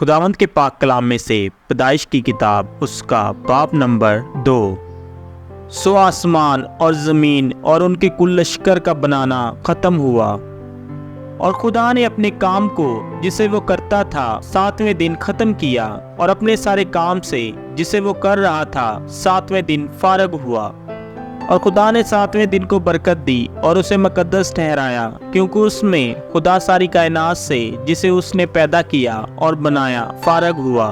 खुदावंद के पाक कलाम में से पैदाइश की किताब उसका बाब नंबर 2। सो आसमान और ज़मीन और उनके कुल लश्कर का बनाना ख़त्म हुआ और खुदा ने अपने काम को जिसे वो करता था 7वें दिन ख़त्म किया और अपने सारे काम से जिसे वो कर रहा था 7वें दिन फारग हुआ। और खुदा ने 7वें दिन को बरकत दी और उसे मुकद्दस ठहराया, क्योंकि उसमें खुदा सारी कायनात से जिसे उसने पैदा किया और बनाया फारग हुआ।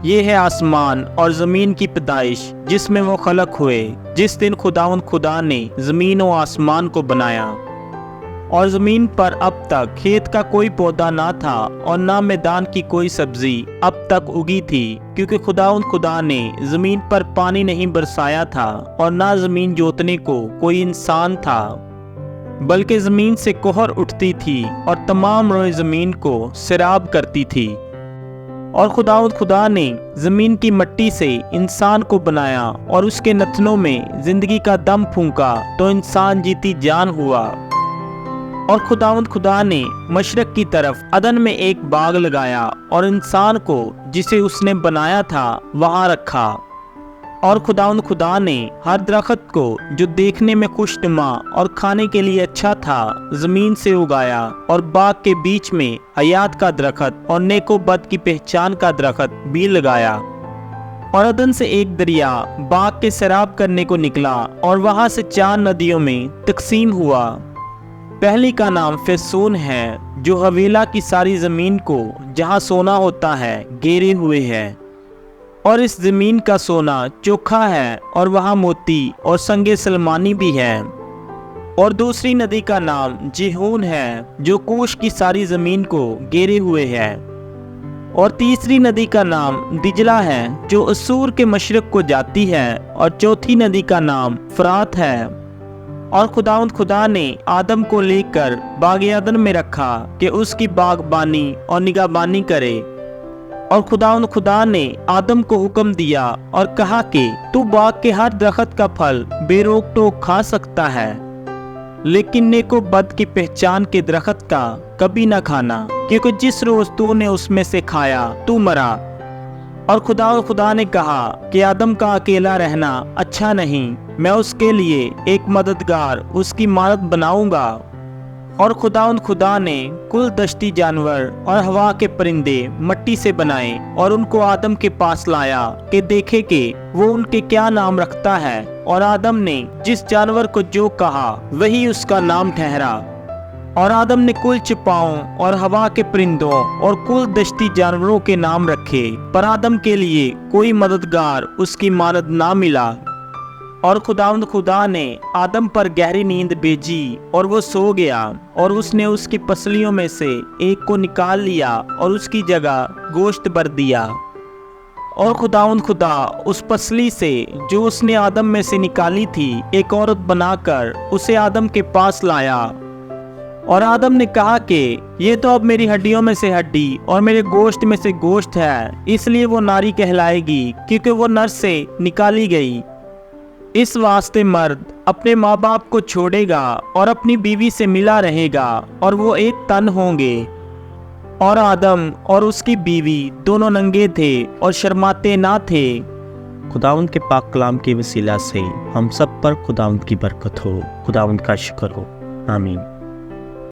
ये है आसमान और ज़मीन की पैदाइश जिसमें वो खलक हुए, जिस दिन खुदा ने ज़मीन और आसमान को बनाया। और ज़मीन पर अब तक खेत का कोई पौधा ना था और ना मैदान की कोई सब्जी अब तक उगी थी, क्योंकि खुदा ने ज़मीन पर पानी नहीं बरसाया था और ना ज़मीन जोतने को कोई इंसान था, बल्कि ज़मीन से कोहर उठती थी और तमाम रोए ज़मीन को सैराब करती थी। और खुदा ने ज़मीन की मिट्टी से इंसान को बनाया और उसके नथनों में ज़िंदगी का दम फूंका, तो इंसान जीती जान हुआ। और खुदा ने मशरक की तरफ अदन में एक बाग लगाया और इंसान को जिसे उसने बनाया था वहाँ रखा। और खुदा ने हर दरख्त को जो देखने में खुशनुमा और खाने के लिए अच्छा था ज़मीन से उगाया, और बाग के बीच में हयात का दरख्त और नेको बद की पहचान का दरख्त भी लगाया। और अदन से एक दरिया बाग के सैराब करने को निकला और वहाँ से 4 नदियों में तकसीम हुआ। पहली का नाम फिरसून है, जो हवेला की सारी ज़मीन को जहाँ सोना होता है घेरे हुए है, और इस ज़मीन का सोना चोखा है और वहाँ मोती और संगे सलमानी भी है। और दूसरी नदी का नाम जिहून है, जो कूश की सारी ज़मीन को घेरे हुए है। और तीसरी नदी का नाम दिजला है, जो असूर के मशरक को जाती है। और चौथी नदी का नाम फरात है। और खुदा ने आदम को लेकर बाग अदन में रखा कि उसकी बागबानी और निगाहबानी करे। और खुदा ने आदम को हुक्म दिया और कहा कि तू बाग के हर दरख्त का फल बेरोक टोक खा सकता है, लेकिन नेको बद की पहचान के दरख्त का कभी न खाना, क्योंकि जिस रोज तूने उसमें से खाया तू मरा। और खुदा ने कहा कि आदम का अकेला रहना अच्छा नहीं, मैं उसके लिए एक मददगार उसकी मानद बनाऊंगा। और खुदा ने कुल दश्ती जानवर और हवा के परिंदे मिट्टी से बनाए और उनको आदम के पास लाया कि देखे कि वो उनके क्या नाम रखता है। और आदम ने जिस जानवर को जो कहा वही उसका नाम ठहरा। और आदम ने कुल चिपाओं और हवा के परिंदों और कुल दश्ती जानवरों के नाम रखे, पर आदम के लिए कोई मददगार उसकी मानद ना मिला। और खुदा ने आदम पर गहरी नींद भेजी और वो सो गया। और उसने उसकी पसलियों में से एक को निकाल लिया और उसकी जगह गोश्त भर दिया। और खुदा उस पसली से जो उसने आदम में से निकाली थी एक औरत बनाकर उसे आदम के पास लाया। और आदम ने कहा कि ये तो अब मेरी हड्डियों में से हड्डी और मेरे गोश्त में से गोश्त है, इसलिए वो नारी कहलाएगी, क्योंकि वो नर से निकाली गई। इस वास्ते मर्द अपने माँ बाप को छोड़ेगा और अपनी बीवी से मिला रहेगा और वो एक तन होंगे। और आदम और उसकी बीवी दोनों नंगे थे और शर्माते ना थे। खुदावंद के पाक कलाम के वसीला से हम सब पर खुदावंद की बरकत हो, खुदावंद का शुक्र हो। आमीन।